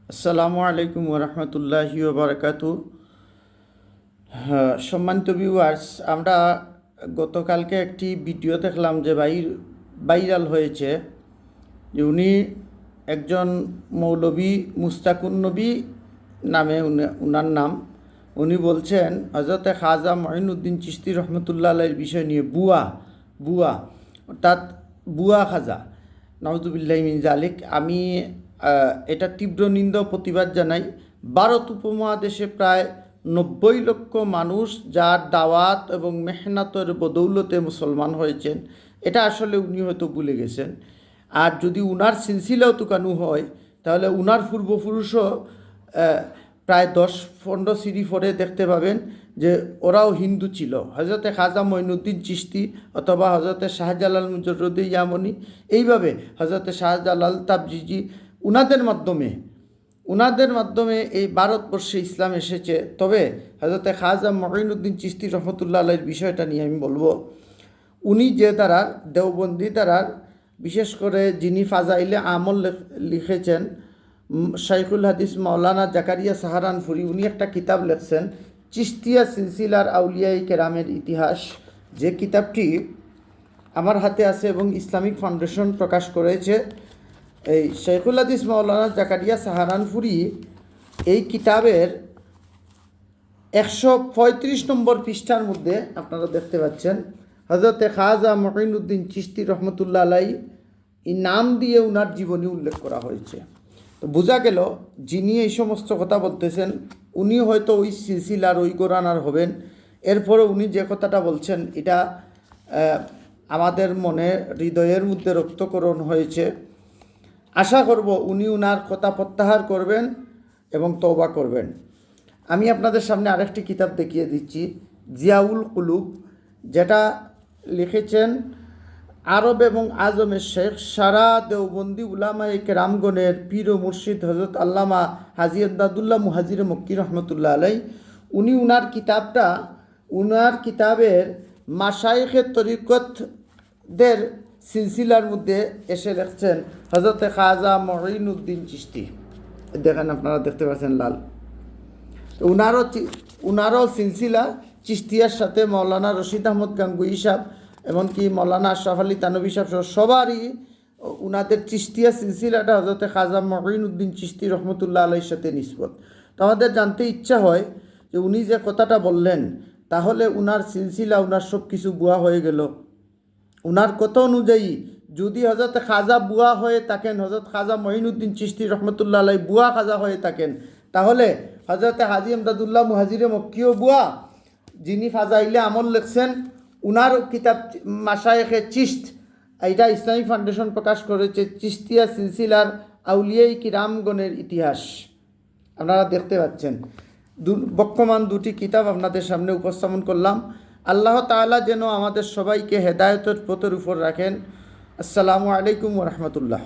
আসসালামু আলাইকুম ওরহমতুল্লাহি ওবরাকাতু। সম্মানিত ভিউয়ার্স, আমরা গতকালকে একটি ভিডিও দেখলাম যে ভাইরাল হয়েছে যে উনি একজন মৌলভী মুস্তাকুন নবী নামে উনার নাম। উনি বলছেন হযরতে খাজা মঈনুদ্দিন চিশতি রহমতুল্লাহ আলাইহির বিষয় নিয়ে বুয়া অর্থাৎ বুয়া খাজা, নাউজুবিল্লাহি মিন জালিক। আমি এটা তীব্র নিন্দা ও প্রতিবাদ জানাই। ভারত উপমহাদেশে প্রায় 90 লক্ষ মানুষ যার দাওয়াত এবং মেহনতের বদৌলতে মুসলমান হয়েছেন, এটা আসলে উনি হয়তো ভুলে গেছেন। আর যদি উনার সিলসিলাও তুকানু হয় তাহলে উনার পূর্বপুরুষও প্রায় 10-15 সিঁড়ি পরে দেখতে পাবেন যে ওরাও হিন্দু ছিল। হযরতে খাজা মঈনুদ্দিন চিশতি অথবা হযরতে শাহজালাল মুজররদে ইয়ামনি, এইভাবে হযরতে শাহজালাল তাবরিজি, উনাদের মাধ্যমে এই ভারতবর্ষে ইসলাম এসেছে। তবে হযরতে খাজা মঈনুদ্দিন চিশতি রহমতুল্লাহ আলাইহির বিষয়টা নিয়ে আমি বলবো। উনি যে দ্বারার দেওবন্দি দ্বারার, বিশেষ করে যিনি ফাজাইলে আমল লিখেছেন শাইখুল হাদিস মাওলানা জাকারিয়া সাহারানপুরি, উনি একটা কিতাব লিখছেন চিশতিয়া সিলসিলার আউলিয়াই কেরামের ইতিহাস। যে কিতাবটি আমার হাতে আছে এবং ইসলামিক ফাউন্ডেশন প্রকাশ করেছে। এই শাইখুল হাদিস মাওলানা জাকারিয়া সাহারানপুরি এই কিতাবের 135 নম্বর পৃষ্ঠার মধ্যে আপনারা দেখতে পাচ্ছেন হযরতে খাজা মঈনুদ্দিন চিশতি রহমতুল্লাহ আলাইহি এই নাম দিয়ে উনার জীবনী উল্লেখ করা হয়েছে। তো বোঝা গেল যিনি এই সমস্ত কথা বলতেছেন উনি হয়তো ওই সিলসিলার ওই গোরানার হবেন। এরপরে উনি যে কথাটা বলছেন এটা আমাদের মনে হৃদয়ের মধ্যে রক্তকরণ হয়েছে। আশা করব উনি উনার কথা প্রত্যাহার করবেন এবং তওবা করবেন। আমি আপনাদের সামনে আরেকটি কিতাব দেখিয়ে দিচ্ছি, জিয়াউল কুলুব, যেটা লিখেছেন আরব এবং আজমের শেখ সারা দেওবন্দি উলামায়ে কেরামগণের পীর ও মুর্শিদ হযরত আল্লামা হাজী এমদাদুল্লাহ মুহাজির মক্কি রহমতুল্লাহ আলাইহি। উনি উনার কিতাবের মাশায়েখে তরিকতদের সিলসিলার মধ্যে এসে লিখছেন হযরতে খাজা মঈনুদ্দিন চিশতি। দেখেন, আপনারা দেখতে পাচ্ছেন লাল। উনারও সিলসিলা চিশতিয়ার সাথে মৌলানা রশিদ আহমদ গাঙ্গুহি সাহেব, এমনকি মৌলানা আশরাফ আলী তানভী সাহেব সবারই উনাদের চিশতিয়া সিলসিলাটা হযরতে খাজা মঈনুদ্দিন চিশতি রহমতুল্লাহ আলাইহির সাথে নিসবত। তো আমাদের জানতে ইচ্ছা হয় যে উনি যে কথাটা বললেন তাহলে উনার সিলসিলা, উনার সব কিছু বুয়া হয়ে গেল। উনার কথা অনুযায়ী যদি হযরত খাজা বুয়া হয়ে থাকেন, হযরত খাজা মঈনুদ্দিন চিশতি রহমতুল্লাহ আলাইহি বুয়া খাজা হয়ে থাকেন, তাহলে হযরতে হাজী এমদাদুল্লাহ মুহাজিরে মক্কিও বুয়া, যিনি ফাজাইলে আমল লিখছেন উনার কিতাব মাশায়েখে চিশত, এইটা ইসলামিক ফাউন্ডেশন প্রকাশ করেছে চিশতিয়া সিলসিলার আউলিয়াই কিরামগণের ইতিহাস। আপনারা দেখতে পাচ্ছেন বর্তমান দুটি কিতাব আপনাদের সামনে উপস্থাপন করলাম। আল্লাহ তাআলা যেন আমাদের সবাইকে হেদায়েতের পথের উপর রাখেন। আসসালামু আলাইকুম ওয়া রাহমাতুল্লাহ।